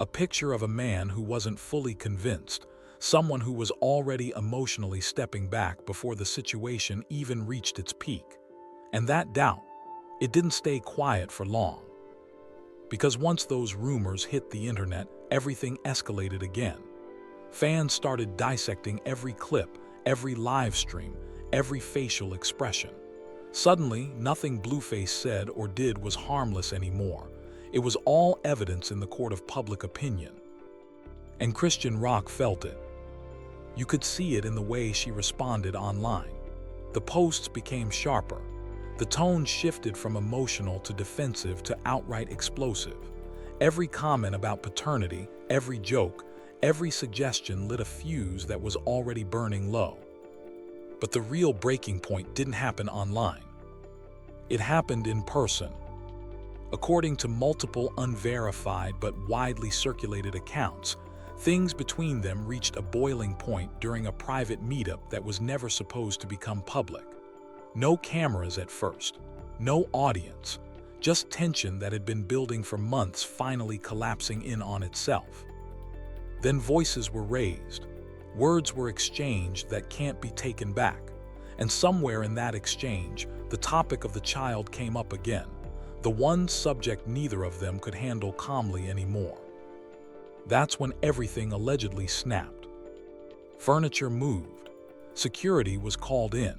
A picture of a man who wasn't fully convinced, someone who was already emotionally stepping back before the situation even reached its peak. And that doubt, it didn't stay quiet for long. Because once those rumors hit the internet, everything escalated again. Fans started dissecting every clip, every live stream, every facial expression. Suddenly, nothing Blueface said or did was harmless anymore. It was all evidence in the court of public opinion. And Chrisean Rock felt it. You could see it in the way she responded online. The posts became sharper. The tone shifted from emotional to defensive to outright explosive. Every comment about paternity, every joke, every suggestion lit a fuse that was already burning low. But the real breaking point didn't happen online. It happened in person. According to multiple unverified but widely circulated accounts, things between them reached a boiling point during a private meetup that was never supposed to become public. No cameras at first, no audience, just tension that had been building for months finally collapsing in on itself. Then voices were raised, words were exchanged that can't be taken back, and somewhere in that exchange, the topic of the child came up again, the one subject neither of them could handle calmly anymore. That's when everything allegedly snapped. Furniture moved. Security was called in.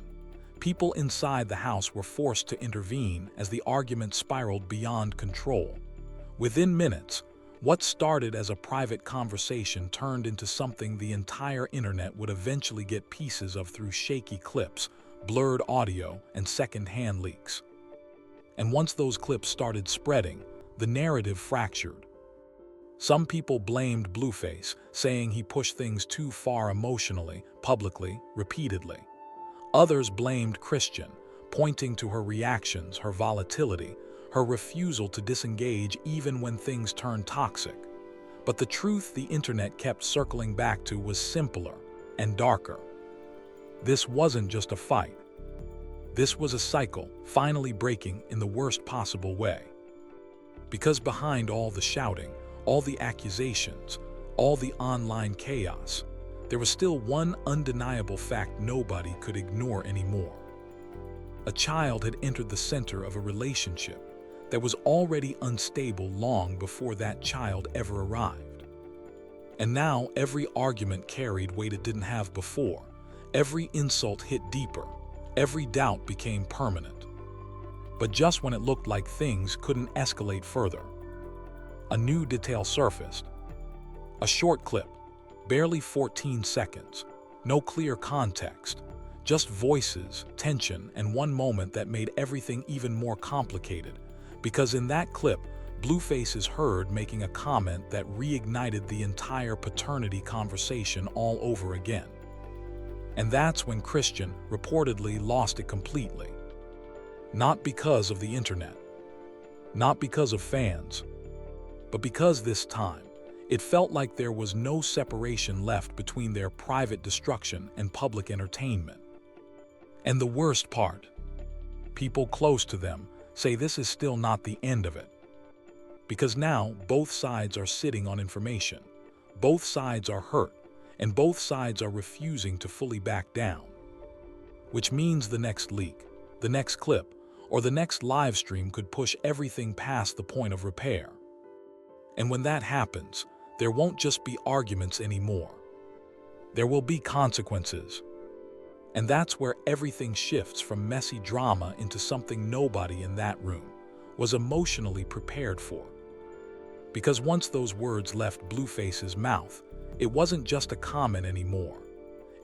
People inside the house were forced to intervene as the argument spiraled beyond control. Within minutes, what started as a private conversation turned into something the entire internet would eventually get pieces of through shaky clips, blurred audio, and second-hand leaks. And once those clips started spreading, the narrative fractured. Some people blamed Blueface, saying he pushed things too far emotionally, publicly, repeatedly. Others blamed Chrisean, pointing to her reactions, her volatility, her refusal to disengage even when things turned toxic. But the truth the internet kept circling back to was simpler and darker. This wasn't just a fight. This was a cycle, finally breaking in the worst possible way. Because behind all the shouting, all the accusations, all the online chaos, there was still one undeniable fact nobody could ignore anymore. A child had entered the center of a relationship that was already unstable long before that child ever arrived. And now every argument carried weight it didn't have before. Every insult hit deeper. Every doubt became permanent. But just when it looked like things couldn't escalate further, a new detail surfaced. A short clip, barely 14 seconds, no clear context, just voices, tension, and one moment that made everything even more complicated. Because in that clip, Blueface is heard making a comment that reignited the entire paternity conversation all over again. And that's when Chrisean reportedly lost it completely. Not because of the internet, not because of fans, but because this time, it felt like there was no separation left between their private destruction and public entertainment. And the worst part, people close to them say this is still not the end of it. Because now both sides are sitting on information, both sides are hurt, and both sides are refusing to fully back down. Which means the next leak, the next clip, or the next live stream could push everything past the point of repair. And when that happens, there won't just be arguments anymore. There will be consequences. And that's where everything shifts from messy drama into something nobody in that room was emotionally prepared for. Because once those words left Blueface's mouth, it wasn't just a comment anymore.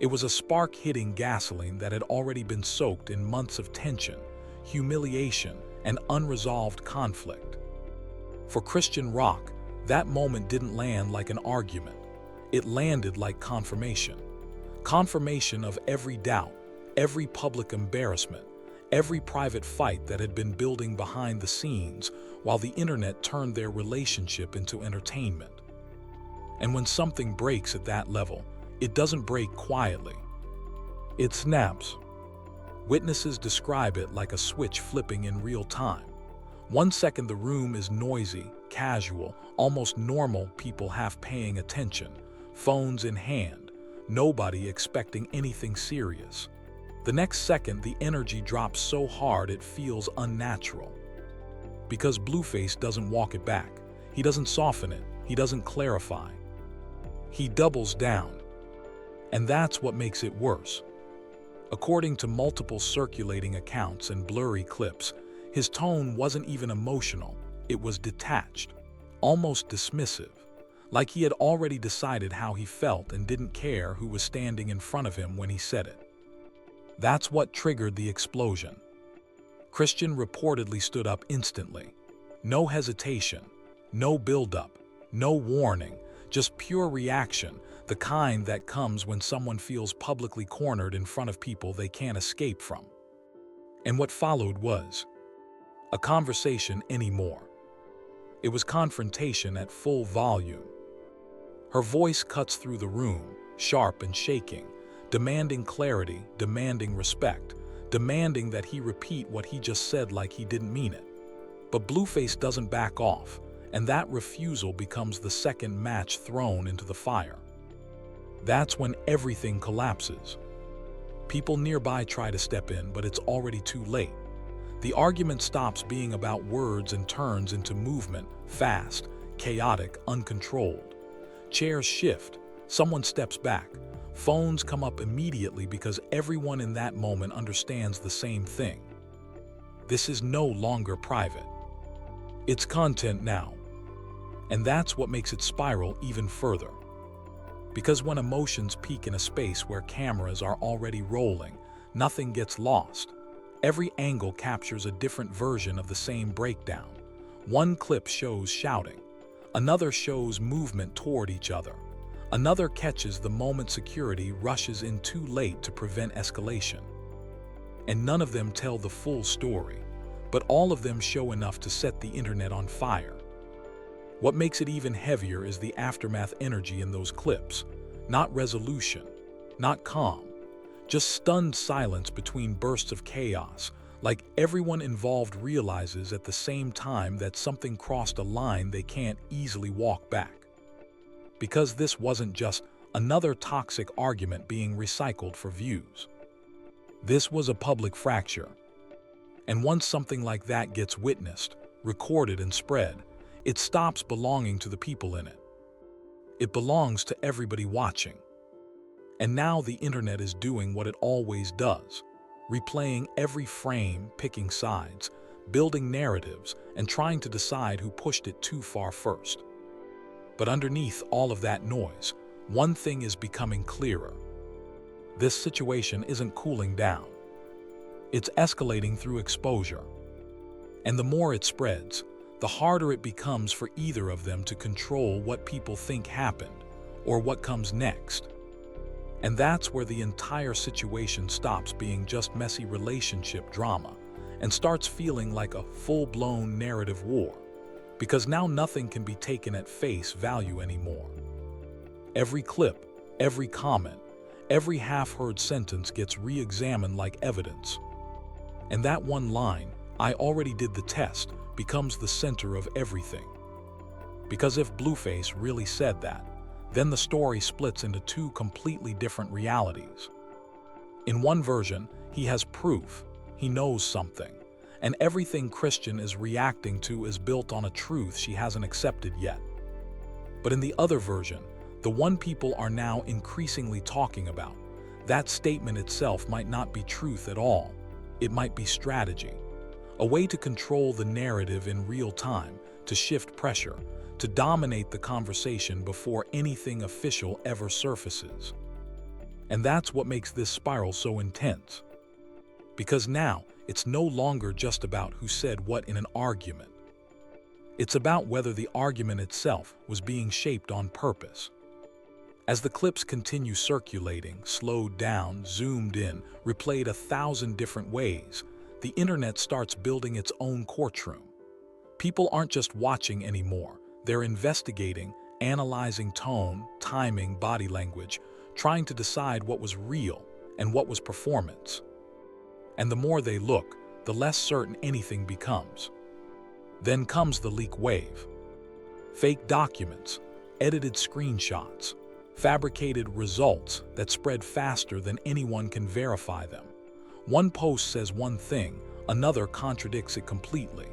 It was a spark hitting gasoline that had already been soaked in months of tension, humiliation, and unresolved conflict. For Chrisean Rock, that moment didn't land like an argument. It landed like confirmation. Confirmation of every doubt, every public embarrassment, every private fight that had been building behind the scenes while the internet turned their relationship into entertainment. And when something breaks at that level, it doesn't break quietly. It snaps. Witnesses describe it like a switch flipping in real time. 1 second the room is noisy, casual, almost normal people half paying attention, phones in hand, nobody expecting anything serious. The next second, the energy drops so hard it feels unnatural. Because Blueface doesn't walk it back. He doesn't soften it. He doesn't clarify. He doubles down. And that's what makes it worse. According to multiple circulating accounts and blurry clips, his tone wasn't even emotional. It was detached, almost dismissive, like he had already decided how he felt and didn't care who was standing in front of him when he said it. That's what triggered the explosion. Chrisean reportedly stood up instantly. No hesitation, no build-up, no warning, just pure reaction, the kind that comes when someone feels publicly cornered in front of people they can't escape from. And what followed was a conversation anymore. It was confrontation at full volume. Her voice cuts through the room, sharp and shaking, demanding clarity, demanding respect, demanding that he repeat what he just said like he didn't mean it. But Blueface doesn't back off, and that refusal becomes the second match thrown into the fire. That's when everything collapses. People nearby try to step in, but it's already too late. The argument stops being about words and turns into movement, fast, chaotic, uncontrolled. Chairs shift, someone steps back. Phones come up immediately because everyone in that moment understands the same thing. This is no longer private. It's content now. And that's what makes it spiral even further. Because when emotions peak in a space where cameras are already rolling, nothing gets lost. Every angle captures a different version of the same breakdown. One clip shows shouting. Another shows movement toward each other. Another catches the moment security rushes in too late to prevent escalation. And none of them tell the full story, but all of them show enough to set the internet on fire. What makes it even heavier is the aftermath energy in those clips. Not resolution, not calm, just stunned silence between bursts of chaos, like everyone involved realizes at the same time that something crossed a line they can't easily walk back. Because this wasn't just another toxic argument being recycled for views. This was a public fracture. And once something like that gets witnessed, recorded, and spread, it stops belonging to the people in it. It belongs to everybody watching. And now the internet is doing what it always does, replaying every frame, picking sides, building narratives, and trying to decide who pushed it too far first. But underneath all of that noise, one thing is becoming clearer. This situation isn't cooling down. It's escalating through exposure. And the more it spreads, the harder it becomes for either of them to control what people think happened or what comes next. And that's where the entire situation stops being just messy relationship drama and starts feeling like a full-blown narrative war. Because now nothing can be taken at face value anymore. Every clip, every comment, every half-heard sentence gets re-examined like evidence. And that one line, "I already did the test," becomes the center of everything. Because if Blueface really said that, then the story splits into two completely different realities. In one version, he has proof, he knows something, and everything Chrisean is reacting to is built on a truth she hasn't accepted yet. But in the other version, the one people are now increasingly talking about, that statement itself might not be truth at all. It might be strategy, a way to control the narrative in real time, to shift pressure, to dominate the conversation before anything official ever surfaces. And that's what makes this spiral so intense. Because now, it's no longer just about who said what in an argument. It's about whether the argument itself was being shaped on purpose. As the clips continue circulating, slowed down, zoomed in, replayed 1,000 different ways, the internet starts building its own courtroom. People aren't just watching anymore. They're investigating, analyzing tone, timing, body language, trying to decide what was real and what was performance. And the more they look, the less certain anything becomes. Then comes the leak wave. Fake documents, edited screenshots, fabricated results that spread faster than anyone can verify them. One post says one thing, another contradicts it completely.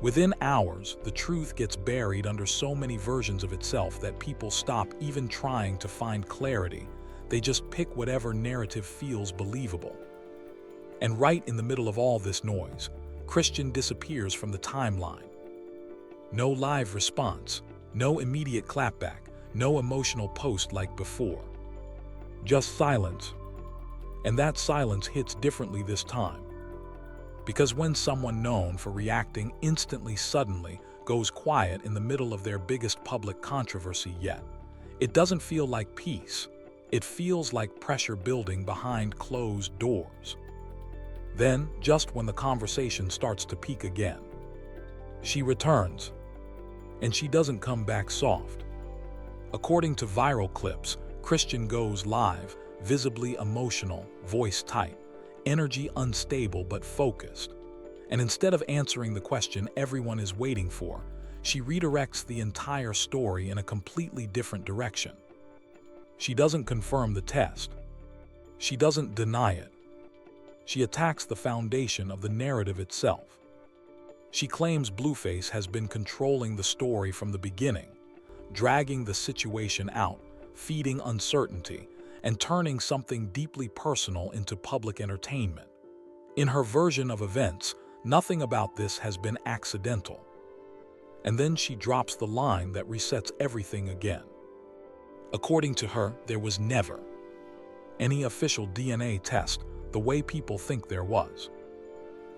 Within hours, the truth gets buried under so many versions of itself that people stop even trying to find clarity. They just pick whatever narrative feels believable. And right in the middle of all this noise, Chrisean disappears from the timeline. No live response, no immediate clapback, no emotional post like before. Just silence. And that silence hits differently this time. Because when someone known for reacting instantly suddenly goes quiet in the middle of their biggest public controversy yet, it doesn't feel like peace. It feels like pressure building behind closed doors. Then, just when the conversation starts to peak again, she returns. And she doesn't come back soft. According to viral clips, Chrisean goes live, visibly emotional, voice tight, energy unstable but focused. And instead of answering the question everyone is waiting for, she redirects the entire story in a completely different direction. She doesn't confirm the test. She doesn't deny it. She attacks the foundation of the narrative itself. She claims Blueface has been controlling the story from the beginning, dragging the situation out, feeding uncertainty, and turning something deeply personal into public entertainment. In her version of events, nothing about this has been accidental. And then she drops the line that resets everything again. According to her, there was never any official DNA test the way people think there was.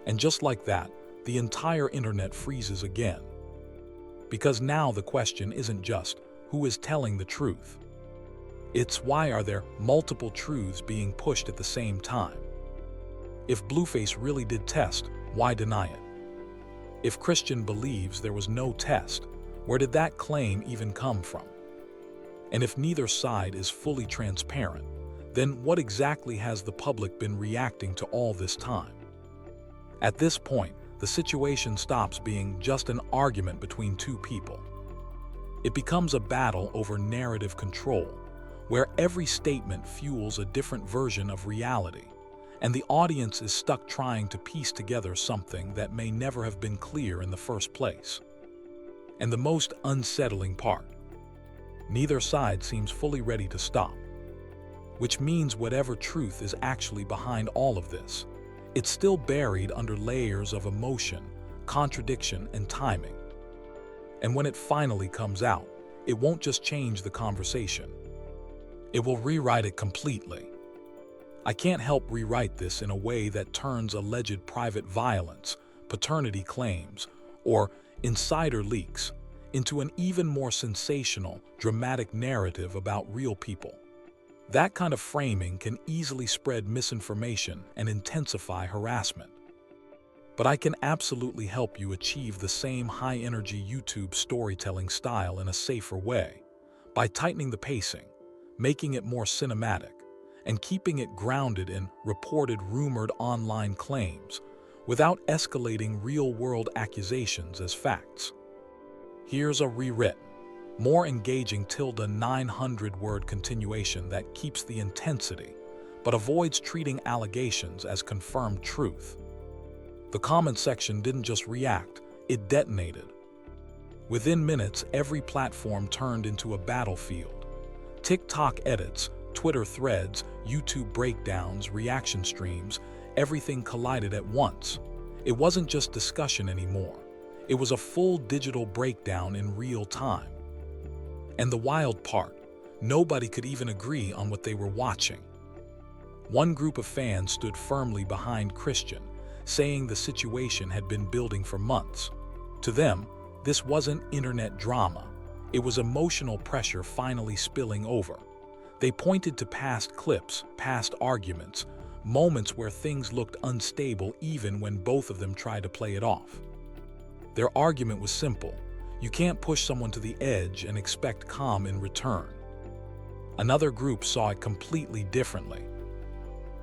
And just like that, the entire internet freezes again. Because now the question isn't just who is telling the truth. It's why are there multiple truths being pushed at the same time? If Blueface really did test, why deny it? If Chrisean believes there was no test, where did that claim even come from? And if neither side is fully transparent, then what exactly has the public been reacting to all this time? At this point, the situation stops being just an argument between two people. It becomes a battle over narrative control, where every statement fuels a different version of reality, and the audience is stuck trying to piece together something that may never have been clear in the first place. And the most unsettling part, neither side seems fully ready to stop, which means whatever truth is actually behind all of this, it's still buried under layers of emotion, contradiction, and timing. And when it finally comes out, it won't just change the conversation. It will rewrite it completely. I can't help rewrite this in a way that turns alleged private violence, paternity claims, or insider leaks into an even more sensational, dramatic narrative about real people. That kind of framing can easily spread misinformation and intensify harassment. But I can absolutely help you achieve the same high-energy YouTube storytelling style in a safer way by tightening the pacing, making it more cinematic, and keeping it grounded in reported, rumored online claims without escalating real-world accusations as facts. Here's a rewritten, more engaging 900-word continuation that keeps the intensity, but avoids treating allegations as confirmed truth. The comment section didn't just react, it detonated. Within minutes, every platform turned into a battlefield. TikTok edits, Twitter threads, YouTube breakdowns, reaction streams, everything collided at once. It wasn't just discussion anymore. It was a full digital breakdown in real time. And the wild part, nobody could even agree on what they were watching. One group of fans stood firmly behind Chrisean, saying the situation had been building for months. To them, this wasn't internet drama. It was emotional pressure finally spilling over. They pointed to past clips, past arguments, moments where things looked unstable even when both of them tried to play it off. Their argument was simple. You can't push someone to the edge and expect calm in return. Another group saw it completely differently.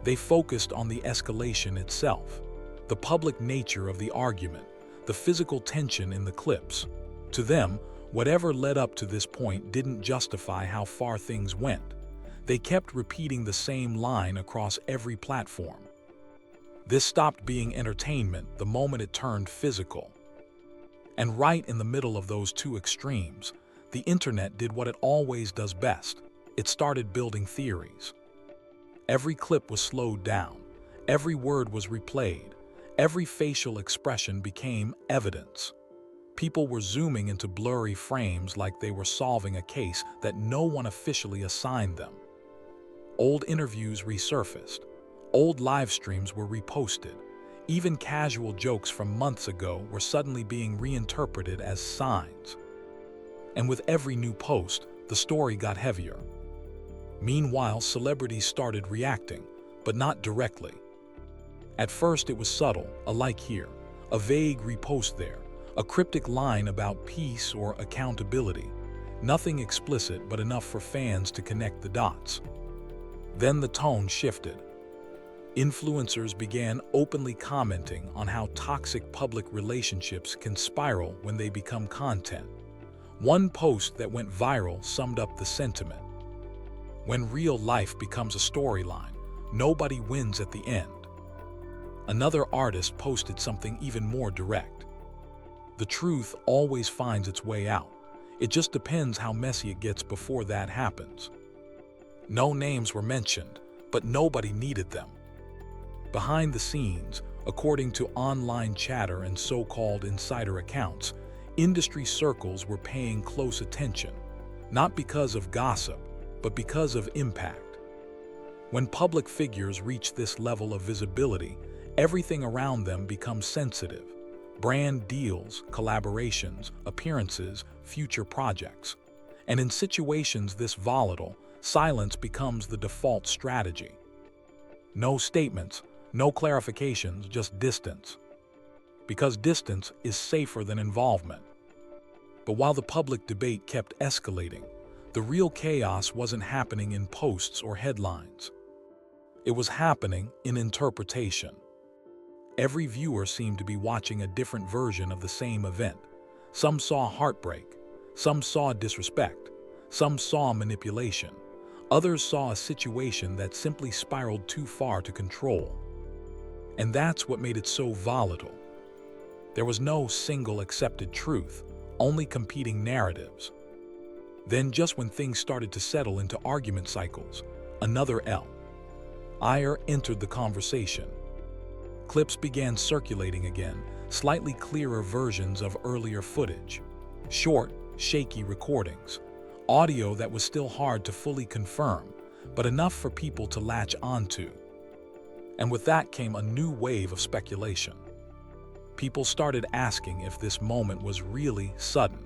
They focused on the escalation itself, the public nature of the argument, the physical tension in the clips. To them, Whatever led up to this point didn't justify how far things went. They kept repeating the same line across every platform. This stopped being entertainment the moment it turned physical. And right in the middle of those two extremes, the internet did what it always does best. It started building theories. Every clip was slowed down, every word was replayed, every facial expression became evidence. People were zooming into blurry frames like they were solving a case that no one officially assigned them. Old interviews resurfaced. Old live streams were reposted. Even casual jokes from months ago were suddenly being reinterpreted as signs. And with every new post, the story got heavier. Meanwhile, celebrities started reacting, but not directly. At first it was subtle, a like here, a vague repost there, a cryptic line about peace or accountability. Nothing explicit, but enough for fans to connect the dots. Then the tone shifted. Influencers began openly commenting on how toxic public relationships can spiral when they become content. One post that went viral summed up the sentiment. When real life becomes a storyline, nobody wins at the end. Another artist posted something even more direct. The truth always finds its way out. It just depends how messy it gets before that happens. No names were mentioned, but nobody needed them. Behind the scenes, according to online chatter and so-called insider accounts, industry circles were paying close attention, not because of gossip, but because of impact. When public figures reach this level of visibility, everything around them becomes sensitive. Brand deals, collaborations, appearances, future projects. And in situations this volatile, silence becomes the default strategy. No statements, no clarifications, just distance. Because distance is safer than involvement. But while the public debate kept escalating, the real chaos wasn't happening in posts or headlines. It was happening in interpretation. Every viewer seemed to be watching a different version of the same event. Some saw heartbreak, some saw disrespect, some saw manipulation. Others saw a situation that simply spiraled too far to control. And that's what made it so volatile. There was no single accepted truth, only competing narratives. Then just when things started to settle into argument cycles, another ire entered the conversation. Clips began circulating again, slightly clearer versions of earlier footage. Short, shaky recordings. Audio that was still hard to fully confirm, but enough for people to latch onto. And with that came a new wave of speculation. People started asking if this moment was really sudden,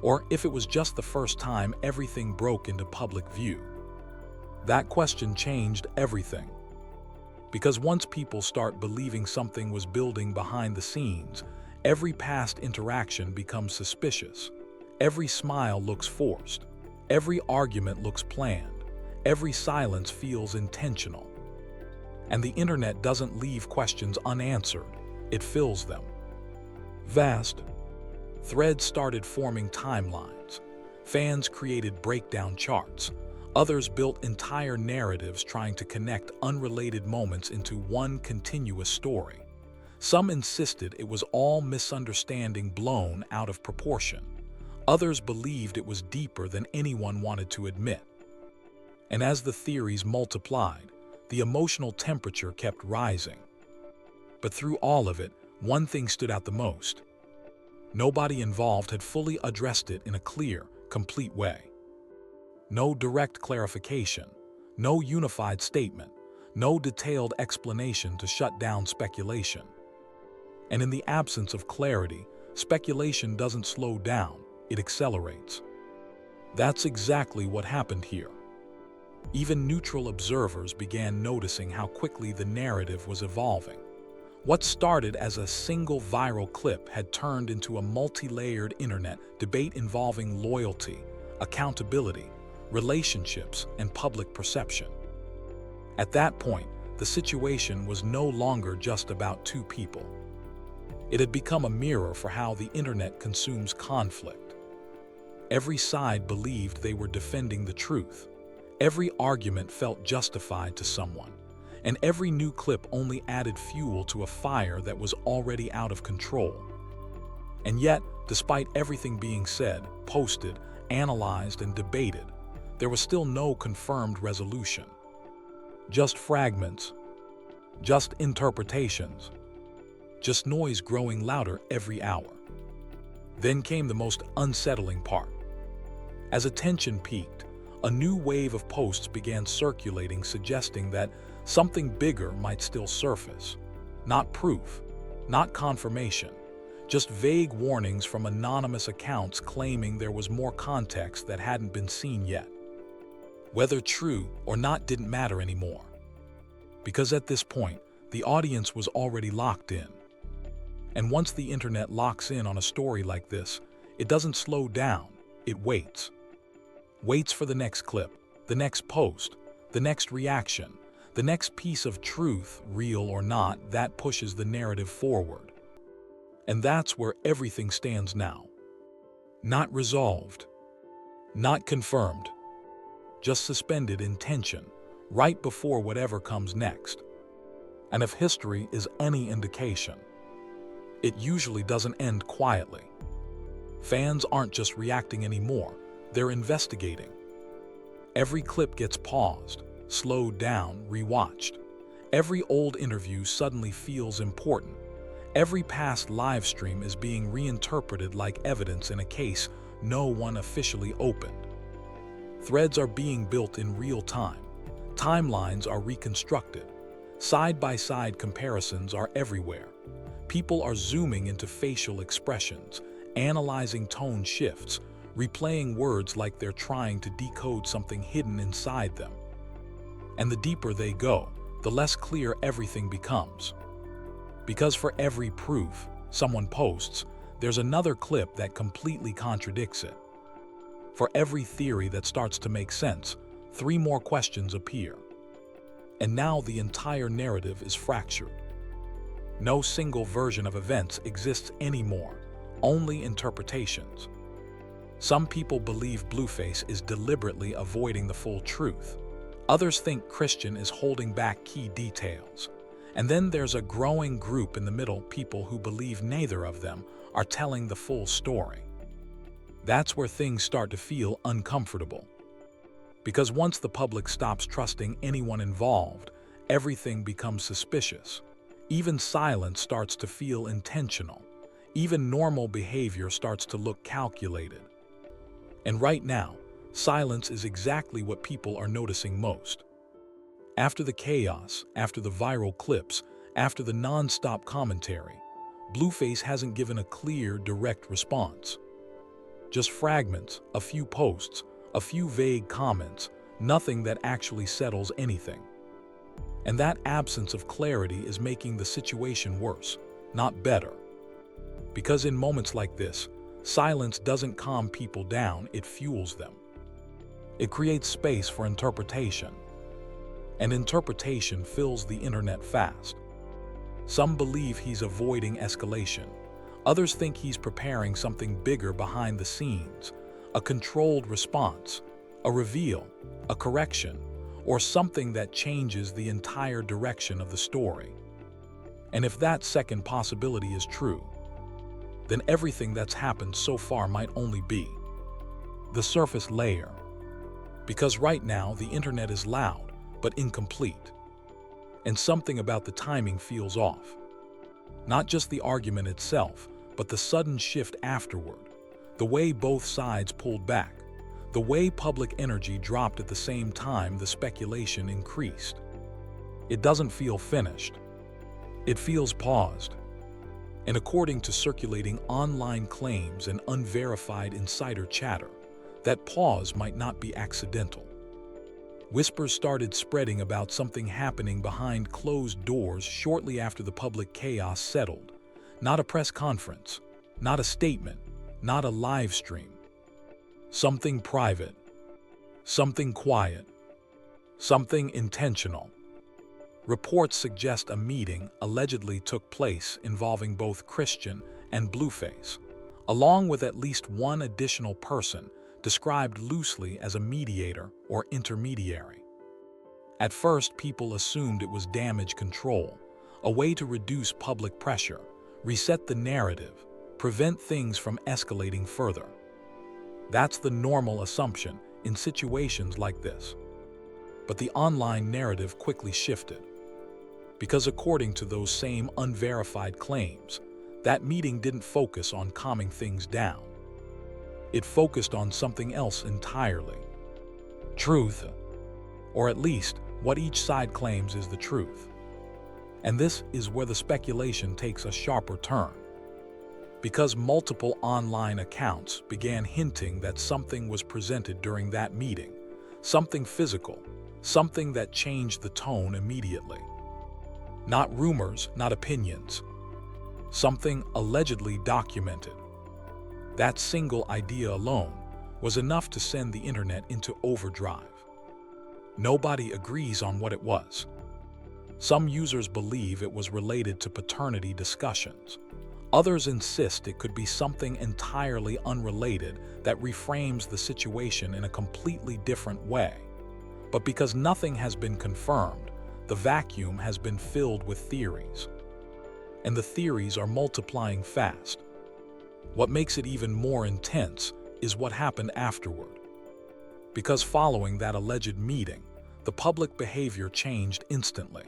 or if it was just the first time everything broke into public view. That question changed everything. Because once people start believing something was building behind the scenes, every past interaction becomes suspicious. Every smile looks forced. Every argument looks planned. Every silence feels intentional. And the internet doesn't leave questions unanswered, it fills them. Vast. Threads started forming timelines. Fans created breakdown charts. Others built entire narratives trying to connect unrelated moments into one continuous story. Some insisted it was all misunderstanding blown out of proportion. Others believed it was deeper than anyone wanted to admit. And as the theories multiplied, the emotional temperature kept rising. But through all of it, one thing stood out the most. Nobody involved had fully addressed it in a clear, complete way. No direct clarification, no unified statement, no detailed explanation to shut down speculation. And in the absence of clarity, speculation doesn't slow down, it accelerates. That's exactly what happened here. Even neutral observers began noticing how quickly the narrative was evolving. What started as a single viral clip had turned into a multi-layered internet debate involving loyalty, accountability, relationships, and public perception. At that point, the situation was no longer just about two people. It had become a mirror for how the internet consumes conflict. Every side believed they were defending the truth. Every argument felt justified to someone, and every new clip only added fuel to a fire that was already out of control. And yet, despite everything being said, posted, analyzed, and debated, there was still no confirmed resolution. Just fragments, just interpretations, just noise growing louder every hour. Then came the most unsettling part. As attention peaked, a new wave of posts began circulating suggesting that something bigger might still surface. Not proof, not confirmation, just vague warnings from anonymous accounts claiming there was more context that hadn't been seen yet. Whether true or not didn't matter anymore, because at this point, the audience was already locked in. And once the internet locks in on a story like this, it doesn't slow down, it waits. Waits for the next clip, the next post, the next reaction, the next piece of truth, real or not, that pushes the narrative forward. And that's where everything stands now. Not resolved, not confirmed, just suspended in tension, right before whatever comes next. And if history is any indication, it usually doesn't end quietly. Fans aren't just reacting anymore, they're investigating. Every clip gets paused, slowed down, rewatched. Every old interview suddenly feels important. Every past live stream is being reinterpreted like evidence in a case no one officially opened. Threads are being built in real time. Timelines are reconstructed. Side-by-side comparisons are everywhere. People are zooming into facial expressions, analyzing tone shifts, replaying words like they're trying to decode something hidden inside them. And the deeper they go, the less clear everything becomes. Because for every proof someone posts, there's another clip that completely contradicts it. For every theory that starts to make sense, 3 more questions appear. And now the entire narrative is fractured. No single version of events exists anymore, only interpretations. Some people believe Blueface is deliberately avoiding the full truth. Others think Chrisean is holding back key details. And then there's a growing group in the middle, people who believe neither of them are telling the full story. That's where things start to feel uncomfortable. Because once the public stops trusting anyone involved, everything becomes suspicious. Even silence starts to feel intentional. Even normal behavior starts to look calculated. And right now, silence is exactly what people are noticing most. After the chaos, after the viral clips, after the non-stop commentary, Blueface hasn't given a clear, direct response. Just fragments, a few posts, a few vague comments, nothing that actually settles anything. And that absence of clarity is making the situation worse, not better. Because in moments like this, silence doesn't calm people down, it fuels them. It creates space for interpretation. And interpretation fills the internet fast. Some believe he's avoiding escalation. Others think he's preparing something bigger behind the scenes, a controlled response, a reveal, a correction, or something that changes the entire direction of the story. And if that second possibility is true, then everything that's happened so far might only be the surface layer. Because right now, the internet is loud, but incomplete. And something about the timing feels off. Not just the argument itself, but the sudden shift afterward. The way both sides pulled back. The way public energy dropped at the same time the speculation increased. It doesn't feel finished. It feels paused. And according to circulating online claims and unverified insider chatter, that pause might not be accidental. Whispers started spreading about something happening behind closed doors shortly after the public chaos settled. Not a press conference, not a statement, not a live stream. Something private, something quiet, something intentional. Reports suggest a meeting allegedly took place involving both Chrisean and Blueface, along with at least one additional person described loosely as a mediator or intermediary. At first, people assumed it was damage control, a way to reduce public pressure, reset the narrative, prevent things from escalating further. That's the normal assumption in situations like this. But the online narrative quickly shifted. Because according to those same unverified claims, that meeting didn't focus on calming things down. It focused on something else entirely. Truth, or at least what each side claims is the truth. And this is where the speculation takes a sharper turn. Because multiple online accounts began hinting that something was presented during that meeting, something physical, something that changed the tone immediately. Not rumors, not opinions. Something allegedly documented. That single idea alone was enough to send the internet into overdrive. Nobody agrees on what it was. Some users believe it was related to paternity discussions. Others insist it could be something entirely unrelated that reframes the situation in a completely different way. But because nothing has been confirmed, the vacuum has been filled with theories. And the theories are multiplying fast. What makes it even more intense is what happened afterward. Because following that alleged meeting, the public behavior changed instantly.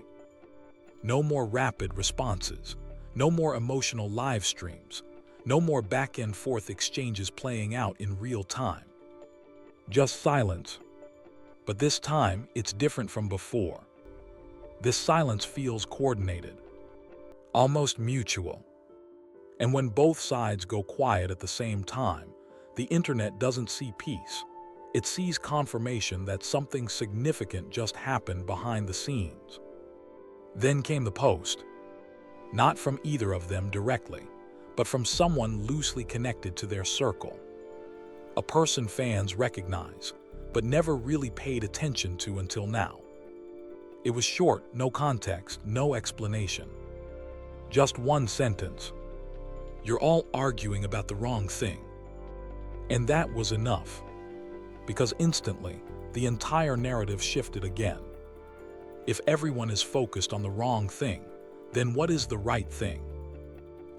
No more rapid responses, no more emotional live streams, no more back-and-forth exchanges playing out in real time. Just silence. But this time, it's different from before. This silence feels coordinated, almost mutual. And when both sides go quiet at the same time, the internet doesn't see peace. It sees confirmation that something significant just happened behind the scenes. Then came the post. Not from either of them directly, but from someone loosely connected to their circle. A person fans recognize, but never really paid attention to until now. It was short, no context, no explanation. Just one sentence. You're all arguing about the wrong thing. And that was enough. Because instantly, the entire narrative shifted again. If everyone is focused on the wrong thing, then what is the right thing?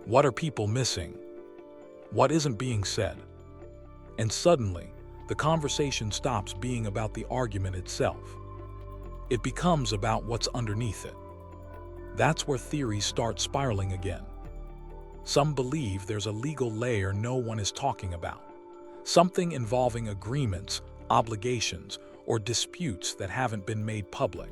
What are people missing? What isn't being said? And suddenly, the conversation stops being about the argument itself. It becomes about what's underneath it. That's where theories start spiraling again. Some believe there's a legal layer no one is talking about. Something involving agreements, obligations, or disputes that haven't been made public.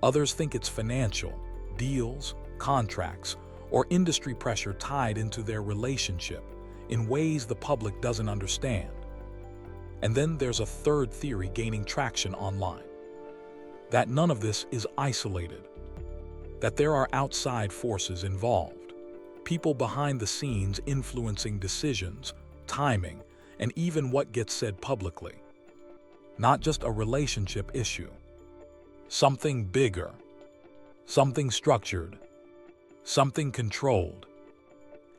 Others think it's financial, deals, contracts, or industry pressure tied into their relationship in ways the public doesn't understand. And then there's a third theory gaining traction online. That none of this is isolated. That there are outside forces involved. People behind the scenes influencing decisions, timing, and even what gets said publicly. Not just a relationship issue. Something bigger. Something structured. Something controlled.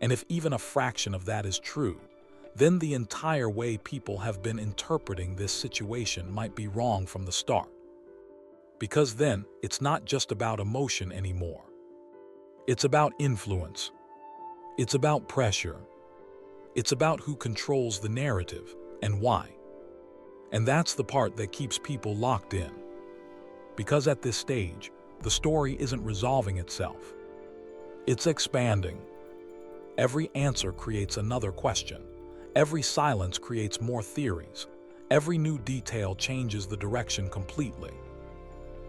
And if even a fraction of that is true, then the entire way people have been interpreting this situation might be wrong from the start. Because then, it's not just about emotion anymore. It's about influence. It's about pressure. It's about who controls the narrative and why. And that's the part that keeps people locked in. Because at this stage, the story isn't resolving itself. It's expanding. Every answer creates another question. Every silence creates more theories. Every new detail changes the direction completely.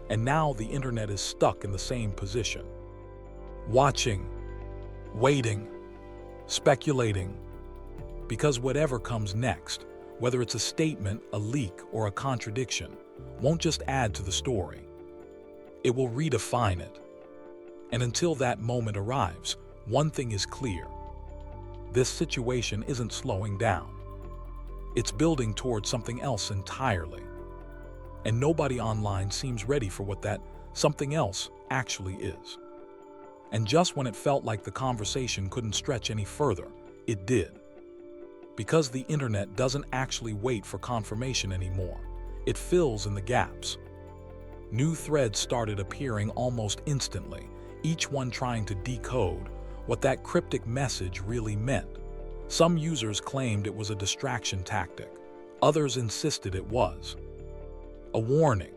And now the internet is stuck in the same position. Watching, waiting, speculating. Because whatever comes next, whether it's a statement, a leak, or a contradiction, won't just add to the story. It will redefine it. And until that moment arrives, one thing is clear. This situation isn't slowing down. It's building towards something else entirely. And nobody online seems ready for what that something else actually is. And just when it felt like the conversation couldn't stretch any further, it did. Because the internet doesn't actually wait for confirmation anymore. It fills in the gaps. New threads started appearing almost instantly, each one trying to decode what that cryptic message really meant. Some users claimed it was a distraction tactic. Others insisted it was a warning.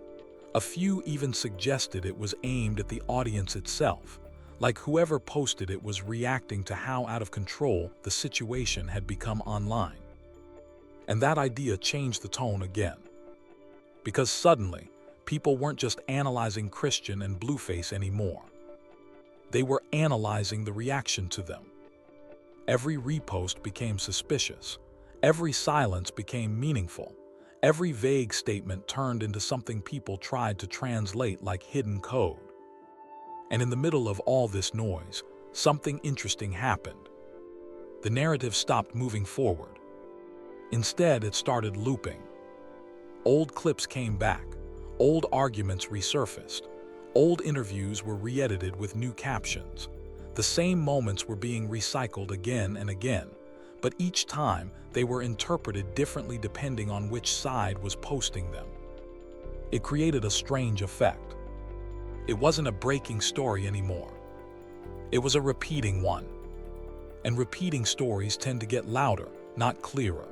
A few even suggested it was aimed at the audience itself, like whoever posted it was reacting to how out of control the situation had become online. And that idea changed the tone again. Because suddenly, people weren't just analyzing Chrisean and Blueface anymore. They were analyzing the reaction to them. Every repost became suspicious. Every silence became meaningful. Every vague statement turned into something people tried to translate like hidden code. And in the middle of all this noise, something interesting happened. The narrative stopped moving forward. Instead, it started looping. Old clips came back. Old arguments resurfaced. Old interviews were re-edited with new captions. The same moments were being recycled again and again, but each time they were interpreted differently depending on which side was posting them. It created a strange effect. It wasn't a breaking story anymore. It was a repeating one. And repeating stories tend to get louder, not clearer.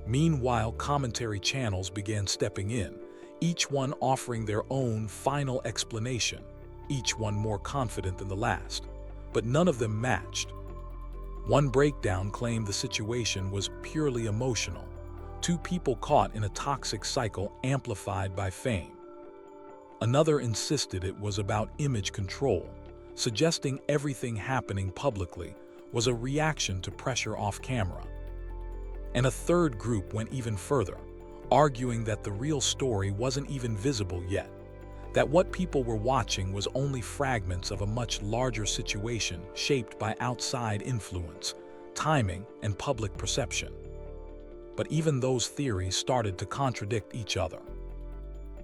Meanwhile, commentary channels began stepping in, each one offering their own final explanation, each one more confident than the last. But none of them matched. One breakdown claimed the situation was purely emotional, two people caught in a toxic cycle amplified by fame. Another insisted it was about image control, suggesting everything happening publicly was a reaction to pressure off camera. And a third group went even further, arguing that the real story wasn't even visible yet, that what people were watching was only fragments of a much larger situation shaped by outside influence, timing, and public perception. But even those theories started to contradict each other.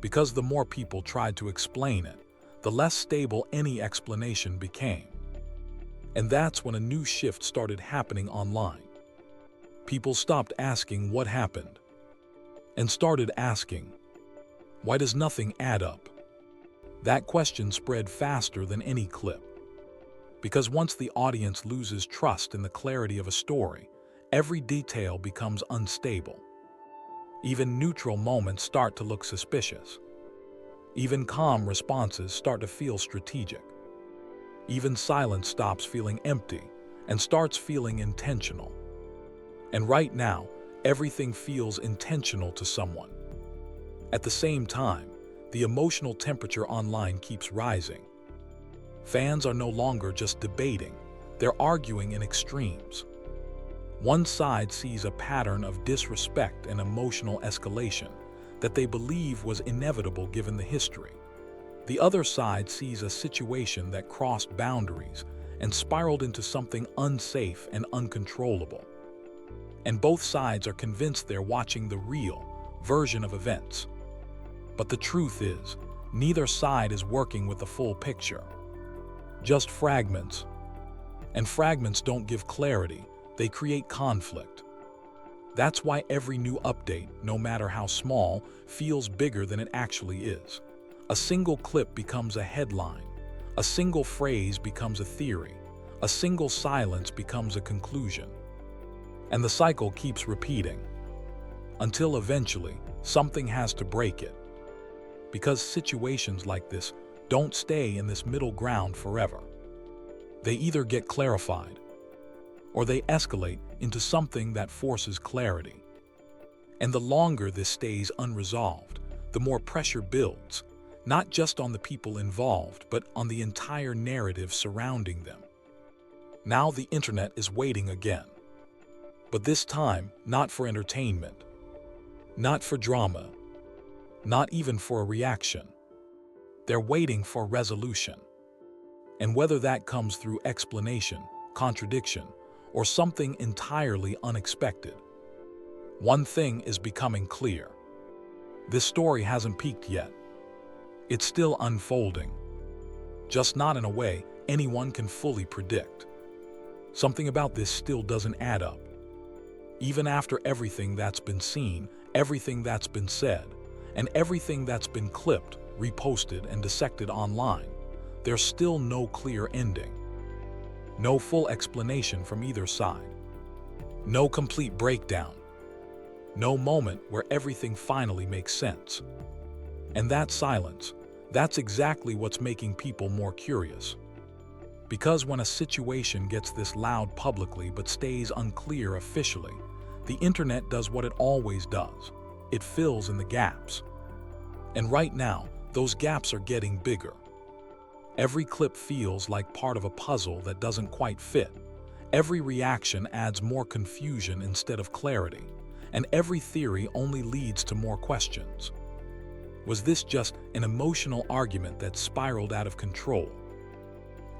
Because the more people tried to explain it, the less stable any explanation became. And that's when a new shift started happening online. People stopped asking what happened and started asking, why does nothing add up? That question spread faster than any clip. Because once the audience loses trust in the clarity of a story, every detail becomes unstable. Even neutral moments start to look suspicious. Even calm responses start to feel strategic. Even silence stops feeling empty and starts feeling intentional. And right now, everything feels intentional to someone. At the same time, the emotional temperature online keeps rising. Fans are no longer just debating, they're arguing in extremes. One side sees a pattern of disrespect and emotional escalation that they believe was inevitable given the history. The other side sees a situation that crossed boundaries and spiraled into something unsafe and uncontrollable. And both sides are convinced they're watching the real version of events. But the truth is, neither side is working with the full picture. Just fragments. And fragments don't give clarity, they create conflict. That's why every new update, no matter how small, feels bigger than it actually is. A single clip becomes a headline. A single phrase becomes a theory. A single silence becomes a conclusion. And the cycle keeps repeating. Until eventually, something has to break it. Because situations like this don't stay in this middle ground forever. They either get clarified, or they escalate into something that forces clarity. And the longer this stays unresolved, the more pressure builds, not just on the people involved, but on the entire narrative surrounding them. Now the internet is waiting again. But this time, not for entertainment, not for drama, not even for a reaction. They're waiting for resolution. And whether that comes through explanation, contradiction, or something entirely unexpected, one thing is becoming clear. This story hasn't peaked yet. It's still unfolding, just not in a way anyone can fully predict. Something about this still doesn't add up. Even after everything that's been seen, everything that's been said, and everything that's been clipped, reposted, and dissected online, there's still no clear ending. No full explanation from either side. No complete breakdown. No moment where everything finally makes sense. And that silence, that's exactly what's making people more curious. Because when a situation gets this loud publicly but stays unclear officially, the internet does what it always does. It fills in the gaps. And right now, those gaps are getting bigger. Every clip feels like part of a puzzle that doesn't quite fit. Every reaction adds more confusion instead of clarity. And every theory only leads to more questions. Was this just an emotional argument that spiraled out of control?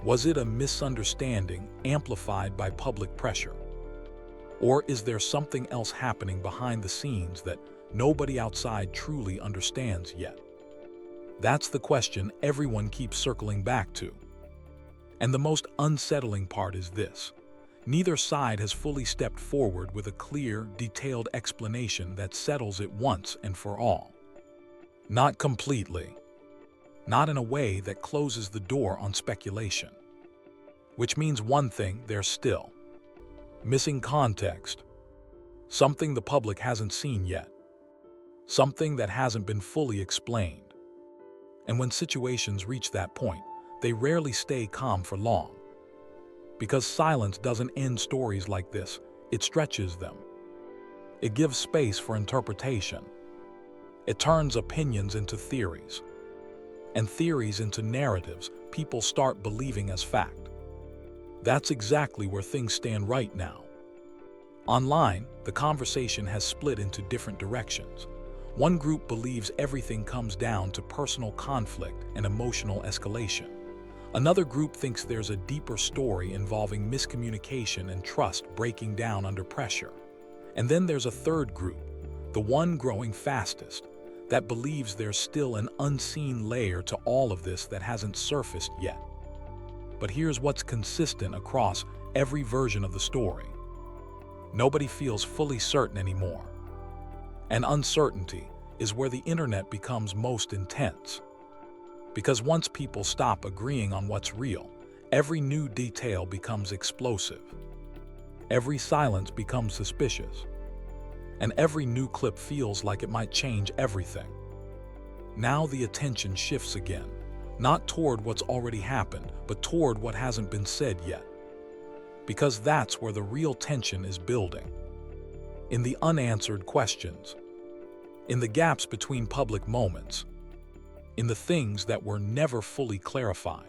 Was it a misunderstanding amplified by public pressure? Or is there something else happening behind the scenes that nobody outside truly understands yet? That's the question everyone keeps circling back to. And the most unsettling part is this. Neither side has fully stepped forward with a clear, detailed explanation that settles it once and for all. Not completely. Not in a way that closes the door on speculation. Which means one thing: there's still missing context. Something the public hasn't seen yet. Something that hasn't been fully explained. And when situations reach that point, they rarely stay calm for long. Because silence doesn't end stories like this, it stretches them. It gives space for interpretation. It turns opinions into theories. And theories into narratives people start believing as fact. That's exactly where things stand right now. Online, the conversation has split into different directions. One group believes everything comes down to personal conflict and emotional escalation. Another group thinks there's a deeper story involving miscommunication and trust breaking down under pressure. And then there's a third group, the one growing fastest, that believes there's still an unseen layer to all of this that hasn't surfaced yet. But here's what's consistent across every version of the story. Nobody feels fully certain anymore. And uncertainty is where the internet becomes most intense. Because once people stop agreeing on what's real, every new detail becomes explosive. Every silence becomes suspicious. And every new clip feels like it might change everything. Now the attention shifts again, not toward what's already happened, but toward what hasn't been said yet. Because that's where the real tension is building. In the unanswered questions. In the gaps between public moments. In the things that were never fully clarified.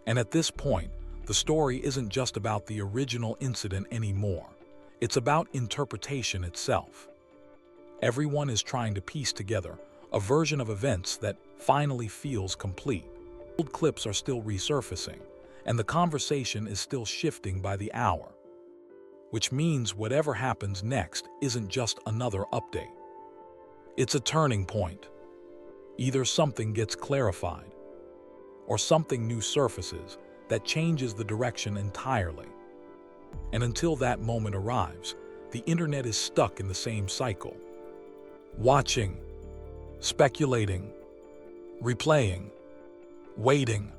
And at this point, the story isn't just about the original incident anymore. It's about interpretation itself. Everyone is trying to piece together a version of events that finally feels complete. Old clips are still resurfacing, and the conversation is still shifting by the hour. Which means whatever happens next isn't just another update. It's a turning point. Either something gets clarified, or something new surfaces that changes the direction entirely. And until that moment arrives, the internet is stuck in the same cycle. Watching, speculating, replaying, waiting.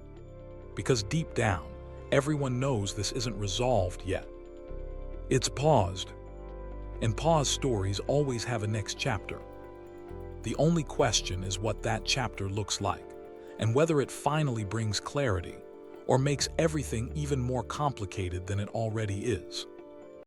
Because deep down, everyone knows this isn't resolved yet. It's paused. And paused stories always have a next chapter. The only question is what that chapter looks like, and whether it finally brings clarity or makes everything even more complicated than it already is.